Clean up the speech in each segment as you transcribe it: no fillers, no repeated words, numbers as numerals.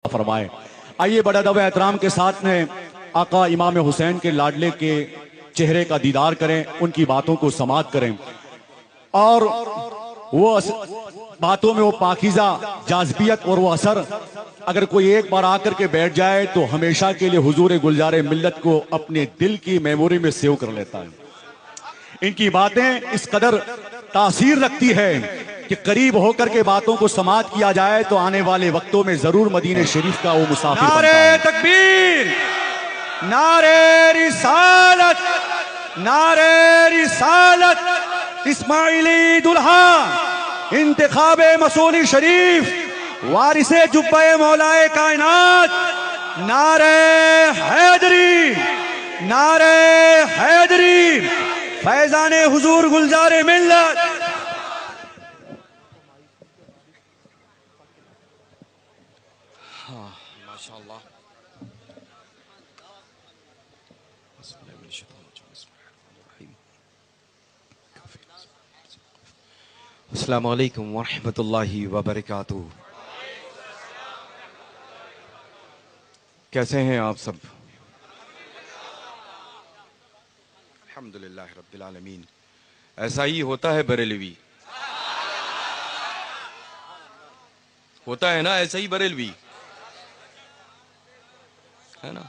فرمائے۔ آئیے بڑا ادب و احترام کے ساتھ میں آقا امام حسین کے لاڈلے کے چہرے کا دیدار کریں، ان کی باتوں کو سماعت کریں اور وہ باتوں میں وہ پاکیزہ جاذبیت اور وہ اثر اگر کوئی ایک بار آ کر کے بیٹھ جائے تو ہمیشہ کے لیے حضور گلزار ملت کو اپنے دل کی میموری میں سیو کر لیتا ہے۔ ان کی باتیں اس قدر تاثیر رکھتی ہے کہ قریب ہو کر کے باتوں کو سماعت کیا جائے تو آنے والے وقتوں میں ضرور مدینہ شریف کا وہ مسافر بنتا ہے۔ نعرہ تکبیر، نعرہ رسالت، نعرہ رسالت، اسماعیلی دلہا، انتخاب مسونی شریف، وارث جبہ مولائے کائنات، نعرہ حیدری، نعرہ حیدری، فیضان حضور گلزار ملت۔ السلام علیکم ورحمۃ اللہ وبرکاتہ۔ کیسے ہیں آپ سب؟ الحمدللہ رب العالمین۔ ایسا ہی ہوتا ہے بریلوی، ہوتا ہے نا ایسا ہی بریلوی، ہے نا؟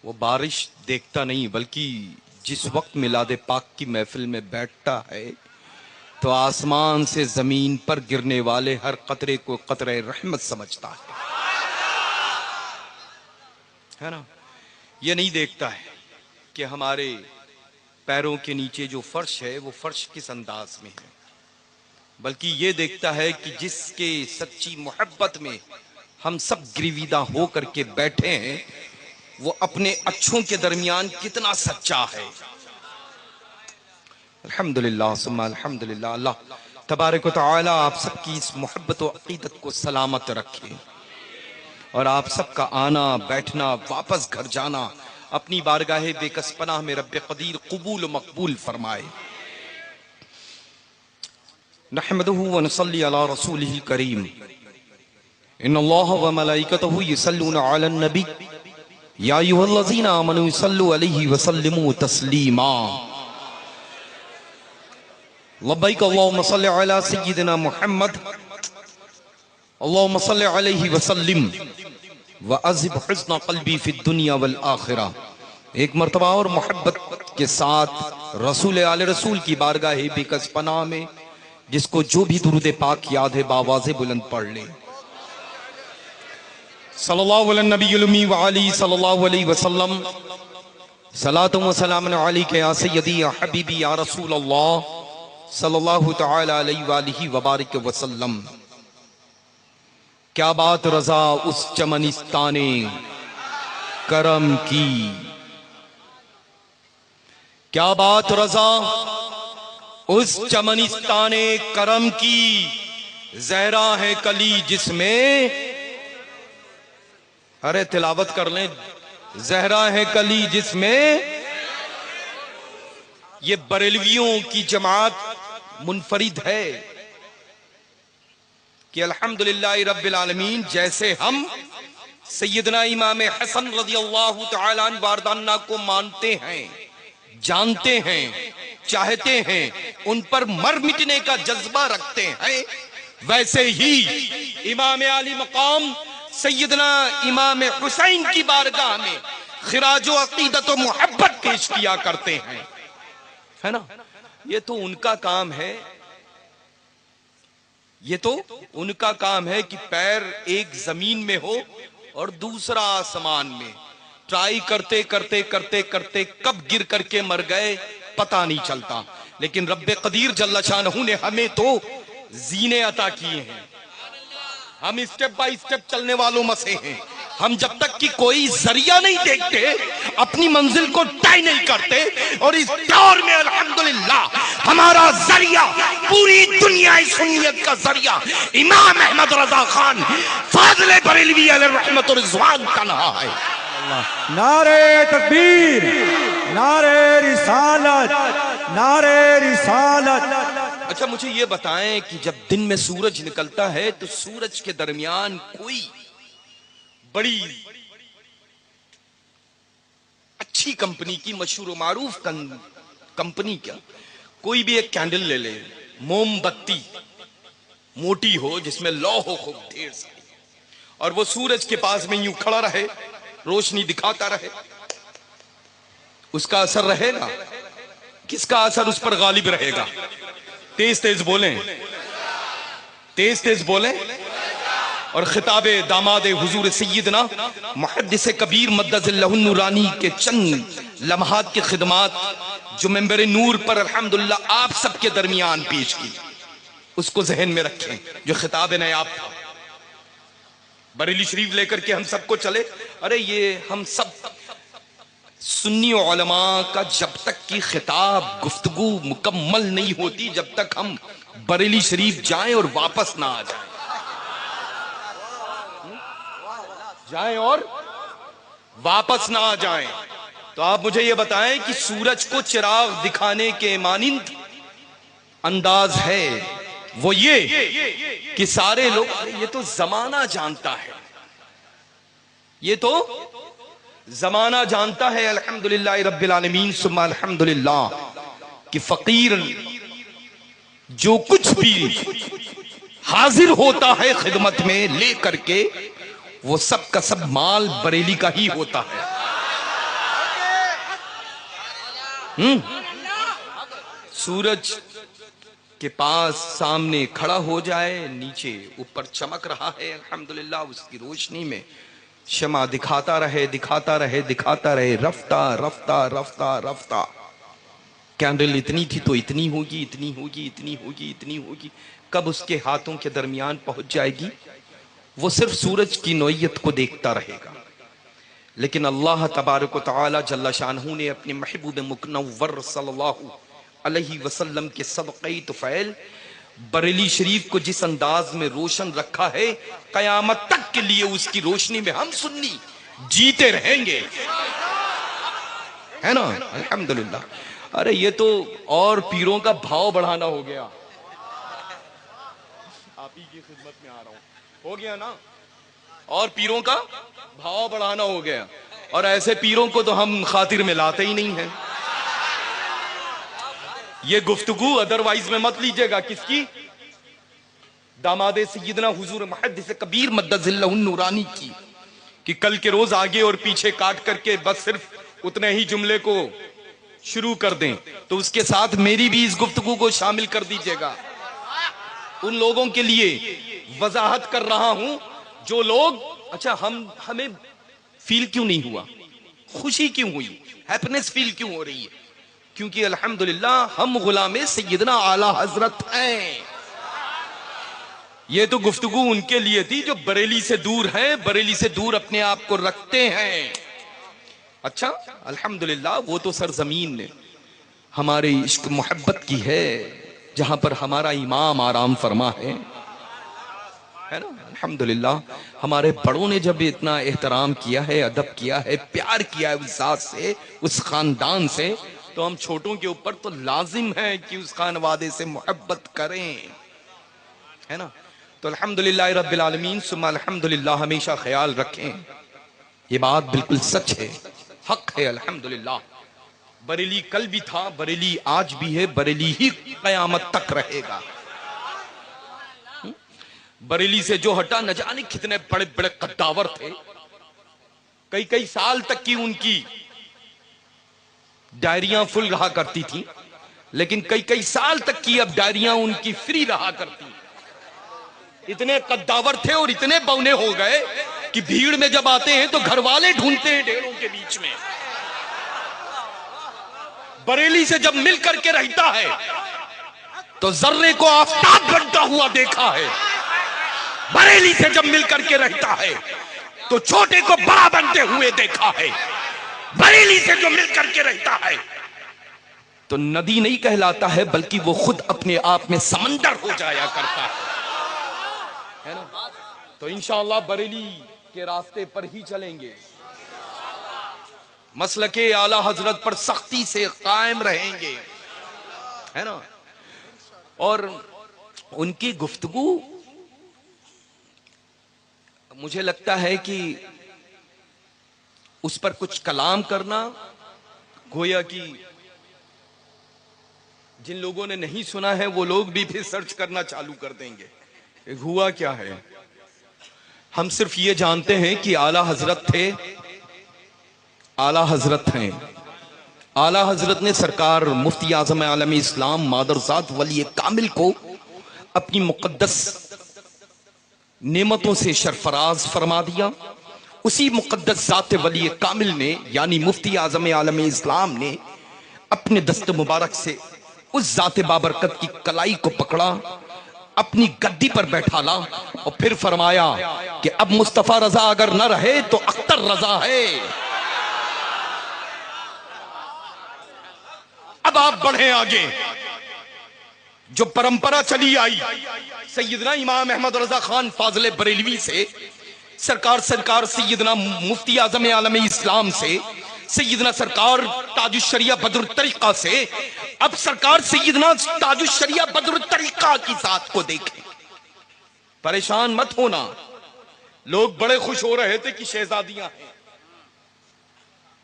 وہ بارش دیکھتا نہیں بلکہ جس وقت میلاد پاک کی محفل میں بیٹھتا ہے تو آسمان سے زمین پر گرنے والے ہر قطرے کو قطرہ رحمت سمجھتا ہے نا؟ یہ نہیں دیکھتا ہے کہ ہمارے پیروں کے نیچے جو فرش ہے وہ فرش کس انداز میں ہے، بلکہ یہ دیکھتا ہے کہ جس کے سچی محبت میں ہم سب گریویدہ ہو کر کے بیٹھے ہیں وہ اپنے اچھوں کے درمیان کتنا سچا ہے۔ الحمدللہ ثم الحمدللہ۔ اللہ تبارک و تعالی آپ سب کی اس محبت و عقیدت کو سلامت رکھے اور آپ سب کا آنا بیٹھنا واپس گھر جانا اپنی بارگاہ بے کس پناہ میں رب قدیر قبول و مقبول فرمائے۔ نحمدہ و نصلی علی رسولہ الکریم۔ ان اللہ و ملائکتہ یصلون علی النبی یا ایھا الذین آمنوا صلوا علیہ وسلموا تسلیما۔ لبیک اللہم صل علی سیدنا محمد اللہم صل علیہ وسلم وعذب حزن قلبی فی الدنیا والآخرہ۔ ایک مرتبہ اور محبت کے ساتھ رسول آل رسول کی بارگاہ بے کس پناہ میں جس کو جو بھی درود پاک یاد ہے باواز بلند پڑھ لیں۔ صلی اللہ علیہ نبی الامی وعلی صلی اللہ علیہ وسلم۔ صلاۃ و سلام علیک یا سیدی یا حبیبی یا رسول اللہ صلی اللہ تعالی علیہ وآلہ وبارک وسلم۔ کیا بات رضا اس چمنستان کرم کی، کیا بات رضا اس چمنستان کرم کی، زہرا ہے کلی جس میں، ارے تلاوت کر لیں، زہرا ہے کلی جس میں۔ یہ بریلویوں کی جماعت منفرد ہے کہ الحمدللہ رب العالمین جیسے ہم سیدنا امام حسن رضی اللہ تعالیٰ عنہ واردانہ کو مانتے ہیں، جانتے ہیں، چاہتے ہیں، ان پر مر مٹنے کا جذبہ رکھتے ہیں، ویسے ہی امام عالی مقام سیدنا امام حسین کی بارگاہ میں خراج و عقیدت و محبت پیش کیا کرتے ہیں، ہے نا؟ یہ تو ان کا کام ہے، یہ تو ان کا کام ہے کہ پیر ایک زمین میں ہو اور دوسرا آسمان میں، ٹرائی کرتے کرتے کرتے کرتے کب گر کر کے مر گئے پتہ نہیں چلتا، لیکن رب قدیر جل شانہ نے ہمیں تو زینے عطا کیے ہیں، ہم اسٹیپ بائی اسٹیپ چلنے والوں میں سے ہیں۔ ہم جب تک کہ کوئی ذریعہ نہیں دیکھتے اپنی منزل کو طے نہیں کرتے، اور اس دور میں الحمدللہ ہمارا ذریعہ پوری دنیا سنیت کا ذریعہ امام احمد رضا خان فاضل بریلوی علیہ رحمت و رضوان تنہا ہے۔ نعرہ تکبیر، نعرہ رسالت، نعرہ رسالت۔ اچھا مجھے یہ بتائیں کہ جب دن میں سورج نکلتا ہے تو سورج کے درمیان کوئی بڑی اچھی کمپنی کی، مشہور و معروف کمپنی کیا، کوئی بھی ایک کینڈل لے لے، موم بتی موٹی ہو جس میں لو ہو خوب ڈھیر ساری، اور وہ سورج کے پاس میں یوں کھڑا رہے، روشنی دکھاتا رہے، اس کا اثر رہے گا؟ کس کا اثر اس پر غالب رہے گا؟ تیز تیز بولیں، تیز تیز بولیں۔ اور خطاب داماد حضور سیدنا محدث کبیر مدد اللہ النورانی کے چند لمحات کی خدمات جو منبر نور پر الحمدللہ آپ سب کے درمیان پیش کی، اس کو ذہن میں رکھیں، جو خطاب نیاب تھا۔ بریلی شریف لے کر کے ہم سب کو چلے، ارے یہ ہم سب سنی علماء کا جب تک کی خطاب گفتگو مکمل نہیں ہوتی، جب تک ہم بریلی شریف جائیں اور واپس نہ آ جائیں، جائیں اور واپس نہ آ جائیں، تو آپ مجھے یہ بتائیں کہ سورج کو چراغ دکھانے کے مانند انداز ہے وہ یہ کہ سارے لوگ، یہ تو زمانہ جانتا ہے، یہ تو زمانہ جانتا ہے الحمدللہ رب العالمین ثم الحمدللہ کہ فقیر جو کچھ بھی حاضر ہوتا ہے خدمت میں لے کر کے، وہ سب کا سب مال بریلی کا ہی ہوتا ہے۔ سورج کے پاس سامنے کھڑا ہو جائے، نیچے اوپر چمک رہا ہے الحمدللہ، اس کی روشنی میں شمع دکھاتا رہے دکھاتا رہے دکھاتا رہے، رفتہ رفتہ رفتہ رفتہ، کینڈل اتنی تھی تو اتنی ہوگی، اتنی ہوگی، اتنی ہوگی، اتنی ہوگی، کب اس کے ہاتھوں کے درمیان پہنچ جائے گی؟ وہ صرف سورج کی نوعیت کو دیکھتا رہے گا، لیکن اللہ تبارک و تعالی جل شانہ نے اپنے محبوب مکنور صلی اللہ علیہ وسلم کے صدقہ طفیل بریلی شریف کو جس انداز میں روشن رکھا ہے، قیامت تک کے لیے اس کی روشنی میں ہم سنی جیتے رہیں گے، ہے نا؟ الحمدللہ۔ ارے یہ تو اور پیروں کا بھاؤ بڑھانا ہو گیا، آپ ہی کی خدمت میں آ رہا ہوں، ہو گیا نا؟ اور پیروں کا بھاؤ بڑھانا ہو گیا، اور ایسے پیروں کو تو ہم خاطر میں لاتے ہی نہیں ہیں۔ یہ گفتگو ادروائز میں مت لیجئے گا، کس کی؟ داماد سیدنا حضور محدث کبیر مدد اللہ النورانی کی، کہ کل کے روز آگے اور پیچھے کاٹ کر کے بس صرف اتنے ہی جملے کو شروع کر دیں، تو اس کے ساتھ میری بھی اس گفتگو کو شامل کر دیجئے گا۔ ان لوگوں کے لیے وضاحت کر رہا ہوں جو لوگ، اچھا ہمیں فیل کیوں نہیں ہوا، خوشی کیوں ہوئی، ہیپینس فیل کیوں ہو رہی ہے؟ کیونکہ الحمدللہ ہم غلام سیدنا اعلی حضرت ہیں۔ یہ تو گفتگو ان کے لیے تھی جو بریلی سے دور ہیں، بریلی سے دور اپنے آپ کو رکھتے ہیں۔ اچھا الحمدللہ وہ تو سرزمین ہمارے عشق محبت کی ہے، جہاں پر ہمارا امام آرام فرما ہے نا؟ الحمدللہ ہمارے بڑوں نے جب اتنا احترام کیا ہے، ادب کیا ہے، پیار کیا ہے اس ذات سے، اس خاندان سے، تو ہم چھوٹوں کے اوپر تو لازم ہے کہ اس خانوادے سے محبت کریں، ہے نا؟ تو الحمدللہ رب العالمین ثم الحمدللہ ہمیشہ خیال رکھیں، یہ بات بالکل سچ ہے، حق ہے الحمدللہ۔ بریلی کل بھی تھا، بریلی آج بھی ہے، بریلی ہی قیامت تک رہے گا۔ بریلی سے جو ہٹا، نہ جانے کتنے بڑے بڑے قداور تھے، کئی کئی سال تک کی ان کی ڈائریاں فل رہا کرتی تھی، لیکن کئی کئی سال تک کی اب ڈائریاں ان کی فری رہا کرتی۔ اتنے قداور تھے اور اتنے بونے ہو گئے کہ بھیڑ میں جب آتے ہیں تو گھر والے ڈھونڈتے ہیں ڈھیروں کے بیچ میں۔ بریلی سے جب مل کر کے رہتا ہے تو ذرے کو آفتاب بنتا ہوا دیکھا ہے، بریلی سے جب مل کر کے رہتا ہے تو چھوٹے کو بڑا بنتے ہوئے دیکھا ہے، بریلی سے جو مل کر کے رہتا ہے تو ندی نہیں کہلاتا ہے بلکہ وہ خود اپنے آپ میں سمندر ہو جایا کرتا ہے نا؟ تو انشاءاللہ بریلی کے راستے پر ہی چلیں گے، مسلک اعلی حضرت پر سختی سے قائم رہیں گے، ہے نا؟ اور ان کی گفتگو مجھے لگتا ہے کہ اس پر کچھ کلام کرنا گویا کہ جن لوگوں نے نہیں سنا ہے وہ لوگ بھی پھر سرچ کرنا چالو کر دیں گے کہ ہوا کیا ہے. ہم صرف یہ جانتے ہیں کہ اعلی حضرت تھے، اعلی حضرت ہیں. اعلی حضرت نے سرکار مفتی اعظم عالم اسلام مادرزاد ولی کامل کو اپنی مقدس نعمتوں سے سرفراز فرما دیا. اسی مقدس ذات ولی کامل نے یعنی مفتی اعظم عالم اسلام نے اپنے دست مبارک سے اس ذات بابرکت کی کلائی کو پکڑا، اپنی گدی پر بیٹھا لا اور پھر فرمایا کہ اب مصطفیٰ رضا اگر نہ رہے تو اختر رضا ہے. اب آپ بڑھیں آگے. جو پرمپرا چلی آئی سیدنا امام احمد رضا خان فاضل بریلوی سے، سرکار سیدنا مفتی اعظم عالم اسلام سے، سیدنا سرکار تاج الشریعہ بدر الطریقہ سے، اب سرکار سیدنا تاج الشریعہ بدر الطریقہ کی ذات کو دیکھیں. پریشان مت ہونا. لوگ بڑے خوش ہو رہے تھے کہ شہزادیاں ہیں،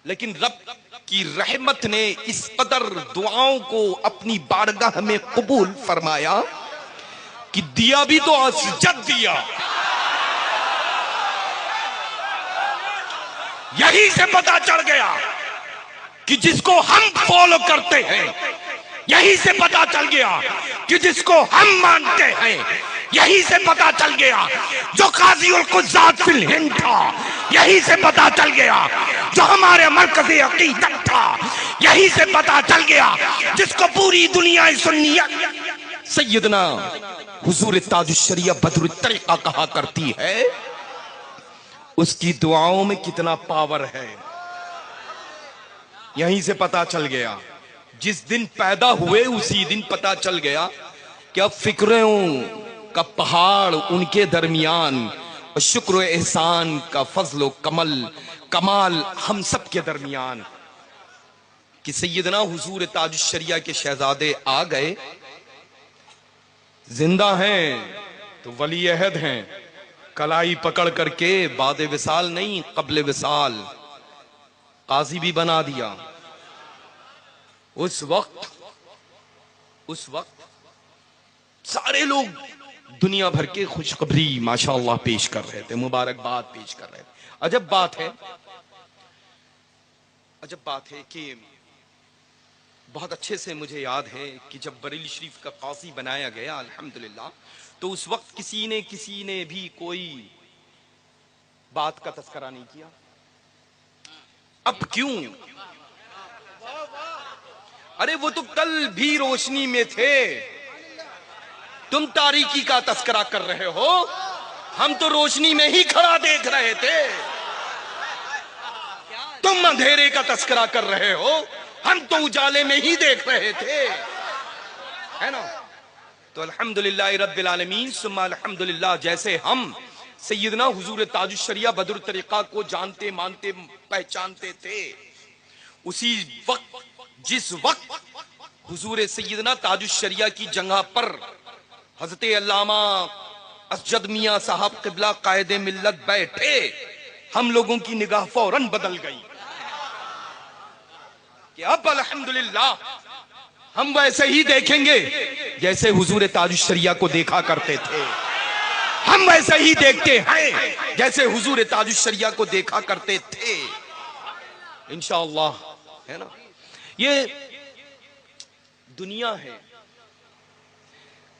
لیکن رب کی رحمت نے اس قدر دعاؤں کو اپنی بارگاہ میں قبول فرمایا کہ دیا بھی تو اسجد دیا. یہی سے پتا چل گیا کہ جس کو ہم فالو کرتے ہیں، یہی سے پتا چل گیا کہ جس کو ہم مانتے ہیں، یہی سے پتا چل گیا جو قاضی القضات فی الہند تھا، یہی سے پتا چل گیا جو ہمارے مرکز عقیدت تھا، یہی سے پتا چل گیا جس کو پوری دنیا سنیت سیدنا حضور تاج الشریعہ بدر الطریقہ کہا کرتی ہے. اس کی دعاؤں میں کتنا پاور ہے یہیں سے پتا چل گیا. جس دن پیدا ہوئے اسی دن پتا چل گیا کہ اب فکروں کا پہاڑ ان کے درمیان اور شکر و احسان کا فضل و کمال ہم سب کے درمیان. کہ سیدنا حضور تاج الشریعہ کے شہزادے آ گئے، زندہ ہیں تو ولی عہد ہیں. کلائی پکڑ کر کے بعد وصال نہیں قبل وصال قاضی بھی بنا دیا. اس وقت سارے لوگ دنیا بھر کے خوشخبری ماشاءاللہ پیش کر رہے تھے، مبارکباد پیش کر رہے تھے. عجب بات ہے کہ بہت اچھے سے مجھے یاد ہے کہ جب بریلی شریف کا قاضی بنایا گیا الحمدللہ، تو اس وقت کسی نے بھی کوئی بات کا تذکرہ نہیں کیا. اب کیوں؟ ارے وہ تو کل بھی روشنی میں تھے، تم تاریکی کا تذکرہ کر رہے ہو، ہم تو روشنی میں ہی کھڑا دیکھ رہے تھے. تم اندھیرے کا تذکرہ کر رہے ہو، ہم تو اجالے میں ہی دیکھ رہے تھے، ہے نا؟ تو الحمدللہ رب العالمین ثم الحمدللہ. جیسے ہم سیدنا حضور تاج الشریعہ بدر الطریقہ کو جانتے مانتے پہچانتے تھے، اسی وقت جس وقت حضور سیدنا تاج الشریعہ کی جگہ پر حضرت علامہ اسجد میاں صاحب قبلہ قائد ملت بیٹھے، ہم لوگوں کی نگاہ فوراً بدل گئی کہ اب الحمدللہ ہم ویسے ہی دیکھیں گے جیسے حضور تاج الشریعہ کو دیکھا کرتے تھے. ہم ویسے ہی دیکھتے ہیں جیسے حضور تاج الشریعہ کو دیکھا کرتے تھے انشاءاللہ، ہے نا؟ یہ دنیا ہے.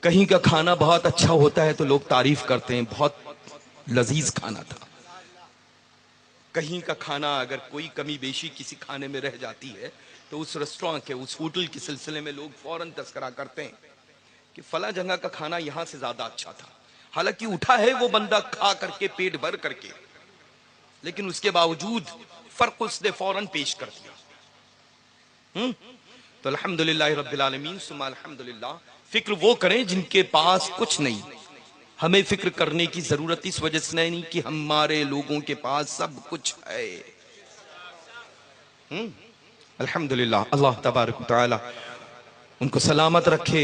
کہیں کا کھانا بہت اچھا ہوتا ہے تو لوگ تعریف کرتے ہیں، بہت لذیذ کھانا تھا. کہیں کا کھانا اگر کوئی کمی بیشی کسی کھانے میں رہ جاتی ہے تو اس ریسٹوران کے اس ہوٹل کے سلسلے میں لوگ فوراً تذکرہ کرتے ہیں کہ فلاں جگہ کا کھانا یہاں سے زیادہ اچھا تھا. حالانکہ اٹھا ہے وہ بندہ کھا کر کے پیٹ بھر کر کے، لیکن اس کے باوجود فرق اس نے فوراً پیش کر دیا. تو الحمدللہ رب العالمین ثم الحمدللہ. فکر وہ کریں جن کے پاس کچھ نہیں. ہمیں فکر کرنے کی ضرورت اس وجہ سے نہیں کہ ہمارے لوگوں کے پاس سب کچھ ہے. الحمدللہ. اللہ تبارک و تعالی ان کو سلامت رکھے،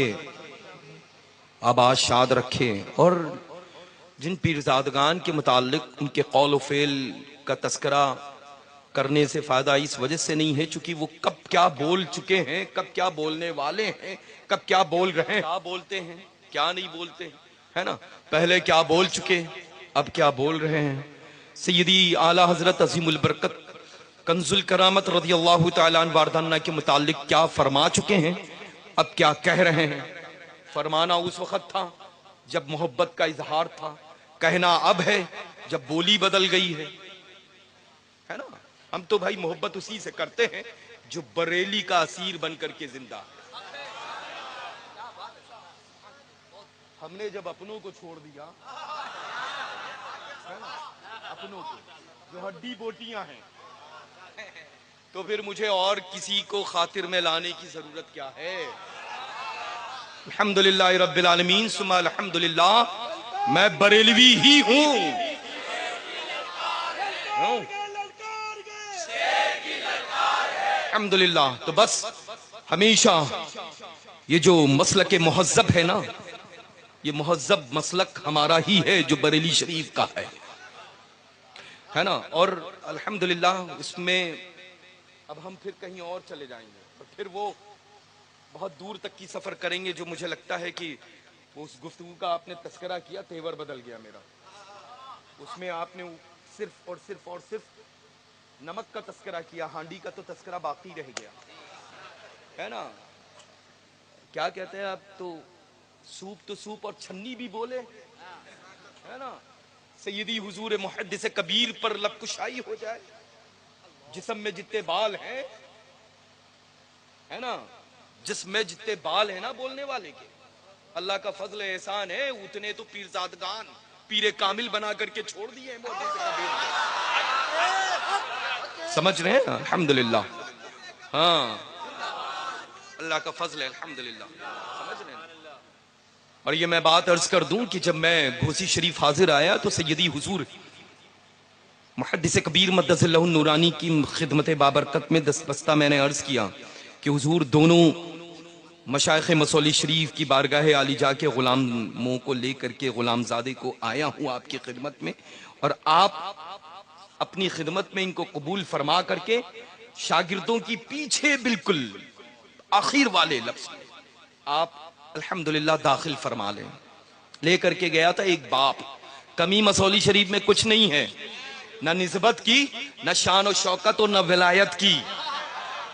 آباد شاد رکھے، اور جن پیرزادگان کے متعلق ان کے قول و فعل کا تذکرہ کرنے سے فائدہ اس وجہ سے نہیں ہے چونکہ وہ کب کیا بول چکے ہیں، کب کیا بولنے والے ہیں، کب کیا بول رہے ہیں، کیا بولتے ہیں کیا نہیں بولتے ہیں، ہے نا؟ پہلے کیا بول چکے، اب کیا بول رہے ہیں۔ سیدی اعلی حضرت عظیم البرکت کنز الکرامت رضی اللہ تعالیٰ عنہ واردانہ کے متعلق کیا فرما چکے ہیں، اب کیا کہہ رہے ہیں۔ فرمانا اس وقت تھا جب محبت کا اظہار تھا، کہنا اب ہے جب بولی بدل گئی ہے نا؟ ہم تو بھائی محبت اسی سے کرتے ہیں جو بریلی کا اسیر بن کر کے زندہ ہے۔ ہم نے جب اپنوں کو چھوڑ دیا، ہے نا؟ اپنوں کو جو ہڈی بوٹیاں ہیں، تو پھر مجھے اور کسی کو خاطر میں لانے کی ضرورت کیا ہے؟ الحمدللہ رب العالمین ثم الحمدللہ، میں بریلوی ہی ہوں۔ الحمدللہ۔ تو بس ہمیشہ یہ جو مسلک مہذب ہے نا، یہ مہذب مسلک ہمارا ہی ہے جو بریلی شریف کا ہے نا؟ اور الحمدللہ اس میں اب ہم پھر کہیں اور چلے جائیں گے اور پھر وہ بہت دور تک کی سفر کریں گے، جو مجھے لگتا ہے کہ اس گفتگو کا آپ نے تذکرہ کیا، تیور بدل گیا میرا۔ اس میں آپ نے صرف اور صرف اور صرف نمک کا تذکرہ کیا، ہانڈی کا تو تذکرہ باقی رہ گیا، ہے نا؟ کیا کہتے ہیں آپ تو سوپ اور چھنی بھی بولے، ہے نا؟ سیدی حضور محدث کبیر پر لب کشائی ہو جائے، جسم میں جتنے بال ہیں، ہے نا؟ جسم میں جتنے بال ہیں نا بولنے والے کے، اللہ کا فضل احسان ہے، اتنے تو پیرزادگان پیر کامل بنا کر کے چھوڑ دیے ہیں محدث کبیر نے۔ سمجھ رہے ہیں؟ الحمدللہ، ہاں اللہ کا فضل ہے، الحمدللہ، سمجھ رہے ہیں؟ اور یہ میں بات عرض کر دوں کہ جب میں گھوسی شریف حاضر آیا تو سیدی حضور محدث کبیر مدث اللہ النورانی کی خدمت بابرکت میں دستبستہ میں نے عرض کیا کہ حضور دونوں مشائخ مسولی شریف کی بارگاہ عالی جا کے غلاموں کو لے کر کے غلام زادے کو آیا ہوں آپ کی خدمت میں، اور آپ اپنی خدمت میں ان کو قبول فرما کر کے شاگردوں کی پیچھے بالکل آخر والے لفظ میں آپ الحمدللہ داخل فرما لیں۔ لے کر کے گیا تھا ایک باپ، کمی مسولی شریف میں کچھ نہیں ہے، نہ نسبت کی، نہ شان و شوکت اور نہ ولایت کی،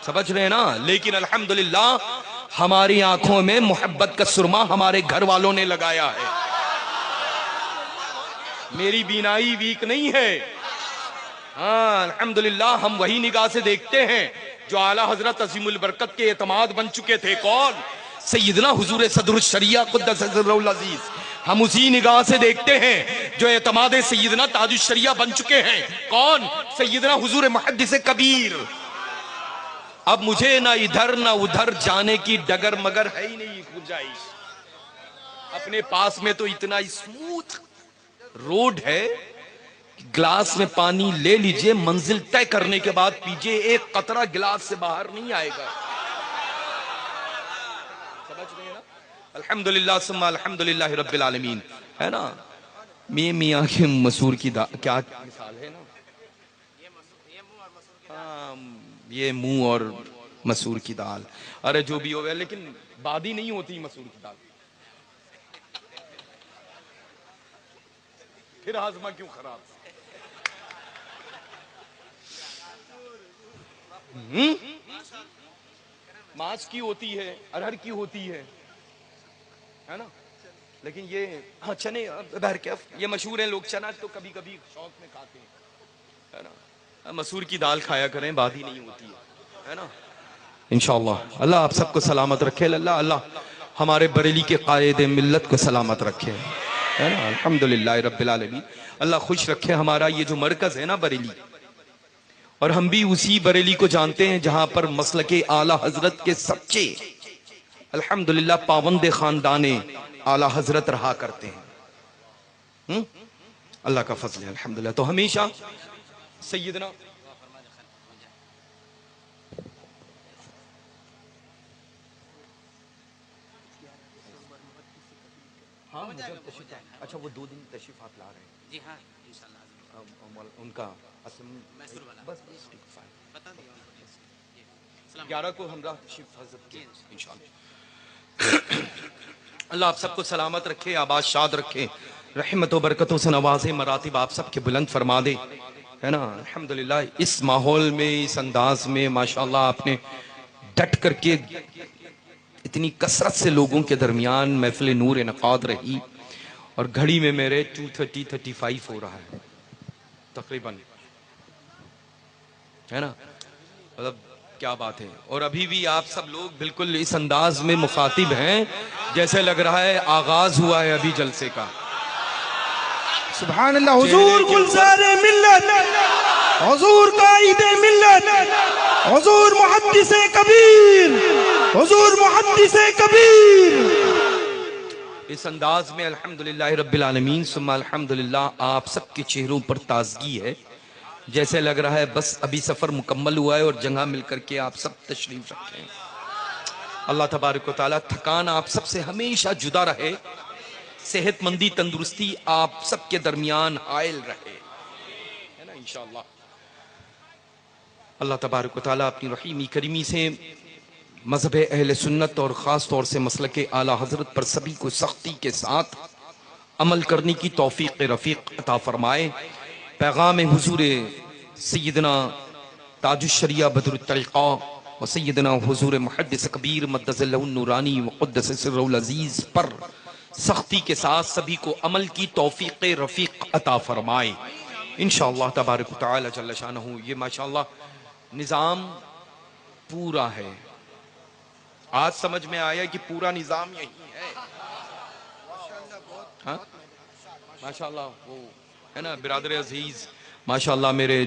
سمجھ رہے ہیں نا؟ لیکن الحمدللہ ہماری آنکھوں میں محبت کا سرما ہمارے گھر والوں نے لگایا ہے۔ میری بینائی ویک نہیں ہے، ہاں الحمدللہ ہم وہی نگاہ سے دیکھتے ہیں جو اعلیٰ حضرت عظیم البرکت کے اعتماد بن چکے تھے۔ کون؟ سیدنا حضور صدر الشریعہ قدس سرہ العزیز۔ ہم اسی نگاہ سے دیکھتے ہیں جو اعتماد سیدنا تاج الشریعہ بن چکے ہیں۔ کون؟ سیدنا حضور محدث کبیر۔ اب مجھے نہ ادھر نہ ادھر جانے کی ڈگر مگر ہے ہی نہیں گنجائش۔ اپنے پاس میں تو اتنا اسموتھ روڈ ہے، گلاس میں پانی لے لیجئے، منزل طے کرنے کے بعد پیجئے، ایک قطرہ گلاس سے باہر نہیں آئے گا۔ سمجھ رہے ہیں نا؟ الحمدللہ ثم الحمدللہ رب العالمین، ہے نا؟ میاں کے مسور کی کیا مثال ہے نا؟ یہ منہ اور مسور کی دال، ارے جو بھی ہو گیا، لیکن بادی نہیں ہوتی مسور کی دال، پھر ہاضمہ کیوں خراب؟ ماچ کی ہوتی ہے، ارہر کی ہوتی ہے نا؟ لیکن یہ ہاں چنے بہرکیف یہ مشہور ہیں، لوگ چنا تو کبھی کبھی شوق میں کھاتے ہیں، ہے نا؟ مسور کی دال کھایا کریں، بادی نہیں ہوتی ہے نا؟ انشاءاللہ اللہ آپ سب کو سلامت رکھے، اللہ ہمارے بریلی کے قائد ملت کو سلامت رکھے، ہے نا؟ الحمدللہ رب العالمین، اللہ خوش رکھے ہمارا یہ جو مرکز ہے نا بریلی، اور ہم بھی اسی بریلی کو جانتے ہیں جہاں پر مسلک اعلیٰ حضرت کے سچے الحمدللہ پابند خاندان اعلیٰ حضرت رہا کرتے ہیں، اللہ کا فضل ہے الحمدللہ۔ تو ہمیشہ سیدنا اچھا وہ 2 دن تشریفات لا رہے ہیں، جی ہاں انشاءاللہ ان کا 11 کو ہمراہ تشریف حضرت کے انشاءاللہ۔ اللہ آپ سب کو سلامت رکھے، آباد شاد رکھے، رحمت و برکتوں سے نوازے، مراتب آپ سب کے بلند فرما دے، ہے نا۔ الحمدللہ اس ماحول میں، اس انداز میں ماشاءاللہ آپ نے ڈٹ کر کے اتنی کثرت سے لوگوں کے درمیان محفل نور انعقاد رہی، اور گھڑی میں میرے 2:35 ہو رہا ہے تقریباً، ہے نا، مطلب کیا بات ہے۔ اور ابھی بھی آپ سب لوگ بالکل اس انداز میں مخاطب ہیں جیسے لگ رہا ہے آغاز ہوا ہے ابھی جلسے کا۔ سبحان اللہ، حضور گلزار ملت، حضور قائد ملت، حضور محدث کبیر، حضور محدث کبیر۔ اس انداز میں الحمدللہ رب العالمین ثم الحمدللہ آپ سب کے چہروں پر تازگی ہے، جیسے لگ رہا ہے بس ابھی سفر مکمل ہوا ہے اور جگہ مل کر کے آپ سب تشریف رکھیں۔ اللہ تبارک و تعالیٰ تھکان آپ سب سے ہمیشہ جدا رہے، صحت مندی تندرستی آپ سب کے درمیان حائل رہے، ہے نا انشاءاللہ۔ اللہ تبارک و تعالیٰ اپنی رحیمی کریمی سے مذہب اہل سنت اور خاص طور سے مسلک اعلیٰ حضرت پر سبھی کو سختی کے ساتھ عمل کرنے کی توفیق رفیق عطا فرمائے۔ پیغام حضور سیدنا تاج الشریعہ بدر الطریقہ و سیدنا حضور محدث کبیر مدث اللہ النورانی وقدس سرہ العزیز پر سختی کے ساتھ سبھی کو عمل کی توفیق رفیق عطا فرمائے انشاءاللہ تبارک و تعالی جل شانہ۔ یہ ماشاءاللہ نظام پورا ہے، آج سمجھ میں آیا کہ پورا نظام یہی ہے، ہاں ماشاءاللہ۔ وہ ہے نا برادر عزیز ماشاءاللہ، میرے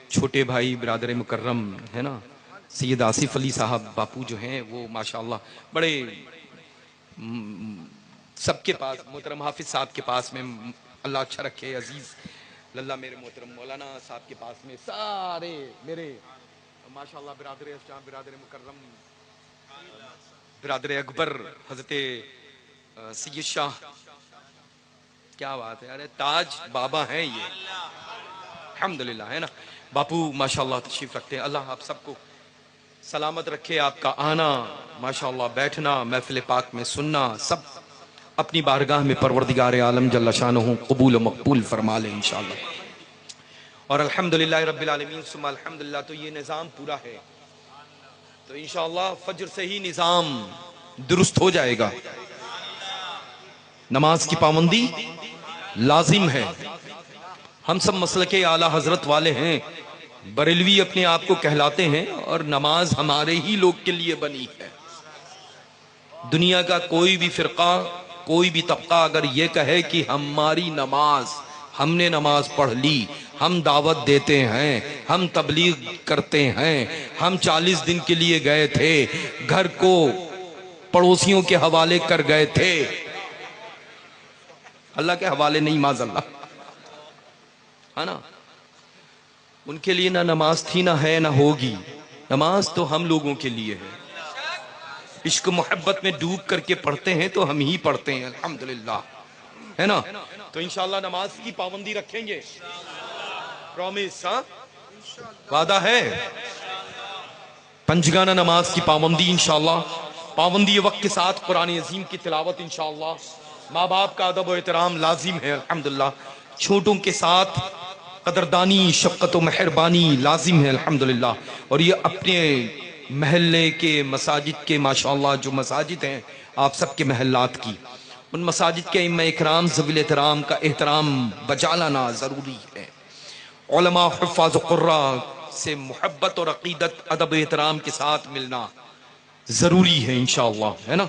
چھوٹے بھائی برادر مکرم ہے نا سید آصف علی صاحب باپو جو ہیں، وہ ماشاءاللہ بڑے سب کے پاس، محترم حافظ صاحب کے پاس میں اللہ اچھا رکھے، عزیز للہ میرے محترم مولانا صاحب کے پاس میں، سارے میرے ماشاءاللہ برادر اشجان، برادر مکرم، برادر اکبر، حضرت سید شاہ، کیا بات ہے، ارے تاج بابا ہیں یہ الحمدللہ، ہے نا۔ باپو ماشاءاللہ تشریف رکھتے ہیں، اللہ آپ سب کو سلامت رکھے، آپ کا آنا ماشاءاللہ، بیٹھنا، محفل پاک میں سننا، سب اپنی بارگاہ میں پروردگار عالم جل شانہ قبول و مقبول فرما لے انشاءاللہ۔ اور الحمدللہ رب العالمین ثم الحمدللہ، تو یہ نظام پورا ہے، تو انشاءاللہ فجر سے ہی نظام درست ہو جائے گا۔ نماز کی پابندی لازم ہے، ہم سب مسلک اعلیٰ حضرت والے ہیں، بریلوی اپنے آپ کو کہلاتے ہیں، اور نماز ہمارے ہی لوگ کے لیے بنی ہے۔ دنیا کا کوئی بھی فرقہ، کوئی بھی طبقہ اگر یہ کہے کہ ہماری نماز، ہم نے نماز پڑھ لی، ہم دعوت دیتے ہیں، ہم تبلیغ کرتے ہیں، ہم 40 دن کے لیے گئے تھے، گھر کو پڑوسیوں کے حوالے کر گئے تھے، اللہ کے حوالے نہیں، معاذ اللہ، ہے نا، ان کے لیے نہ نماز تھی، نہ ہے، نہ ہوگی۔ نماز تو ہم لوگوں کے لیے ہے، عشق محبت میں ڈوب کر کے پڑھتے ہیں تو ہم ہی پڑھتے ہیں الحمدللہ، ہے نا۔ تو انشاءاللہ نماز کی پابندی رکھیں گے، پرومس، ہاں وعدہ ہے، پنجگانہ نماز کی پابندی انشاءاللہ، پابندی وقت کے ساتھ قرآن عظیم کی تلاوت انشاءاللہ، ماں باپ کا ادب و احترام لازم ہے الحمدللہ، چھوٹوں کے ساتھ قدردانی، شفقت و مہربانی لازم ہے الحمدللہ۔ اور یہ اپنے محلے کے مساجد کے ماشاءاللہ جو مساجد ہیں آپ سب کے محلات کی، ان مساجد کے ائمہ اکرام ذوی الاحترام کا احترام بجا لانا ضروری ہے، علماء حفاظ و قراء سے محبت اور عقیدت ادب و احترام کے ساتھ ملنا ضروری ہے انشاءاللہ، ہے نا۔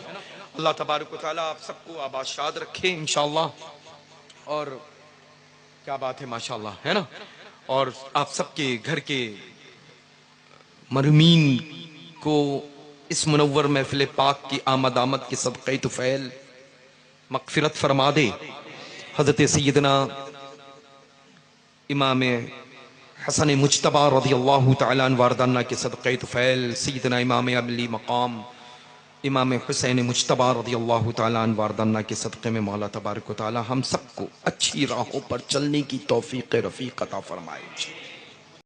اللہ تبارک و تعالیٰ آپ سب کو آباد شاد رکھے انشاءاللہ، اور کیا بات ہے ماشاءاللہ، ہے نا۔ اور آپ سب کے گھر کے مرحومین کو اس منور محفل پاک کی آمد کے صدقہ طفیل مغفرت فرما دے۔ حضرت سیدنا امام حسن مجتبی رضی اللہ تعالیٰ عنہ واردانہ کے صدقہ طفیل، سیدنا امام علی مقام امام حسین مجتبی رضی اللہ تعالیٰ عنہ واردانہ کے صدقے میں مولا تبارک و تعالیٰ ہم سب کو اچھی راہوں پر چلنے کی توفیق رفیق عطا فرمائے۔